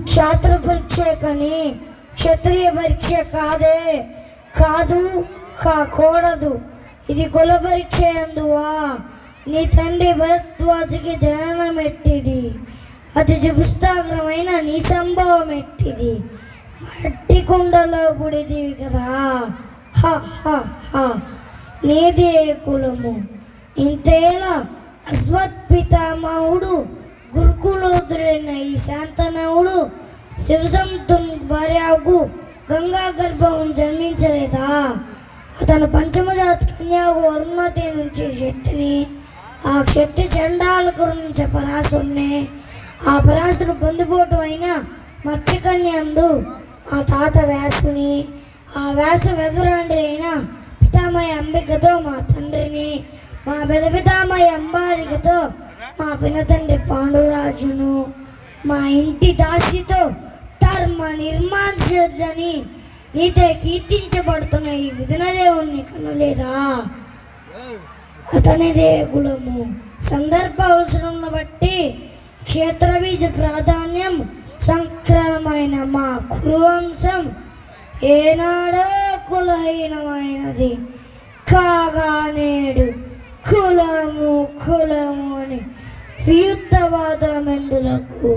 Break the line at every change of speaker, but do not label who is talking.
క్షాత్ర పరీక్ష కానీ క్షత్రియ పరీక్ష కాదు కాకూడదు. ఇది కుల పరీక్ష అందువా నీ తండ్రి భరద్వాజకి ధ్యానం ఎట్టిది, అతి జపుస్తాగ్రమైన నీ సంభవం ఎట్టిది, మట్టి కుండలో పుడిదివి కదా. హ హ హ నీదే కులము. ఇంతేలా అశ్వత్పితామహుడు గురుకులోదుడైన ఈ శాంతనవుడు శివసముద్రుని భార్యకు గంగా గర్భం జన్మించలేదా? అతను పంచమజాతి కన్యాకు అరుణమతి నుంచి శక్తిని, ఆ శక్తి చండాలకు నుంచి పరాశుడిని, ఆ పరాశుడు బంధుపోటు అయిన మత్స్యకన్యందు మా తాత వ్యాసుని, ఆ వ్యాసు వెదరండ్రి అయిన పితామయ అంబికతో మా తండ్రిని, మా పితామయ అంబాలికతో మా పినతండ్రి పాండురాజును, మా ఇంటి దాసితో ధర్మ నిర్మాణని నీతో కీర్తించబడుతున్న ఈ విఘ్నదేవుణ్ణి కనలేదా? అతనిదే కులము. సందర్భ అవసరం బట్టి క్షేత్రబీజ ప్రాధాన్యం సంక్రమమైన మా కురువంశం ఏనాడో కులహీనమైనది కాగా నేడు కులము అని వియుక్తవాదమెందులకు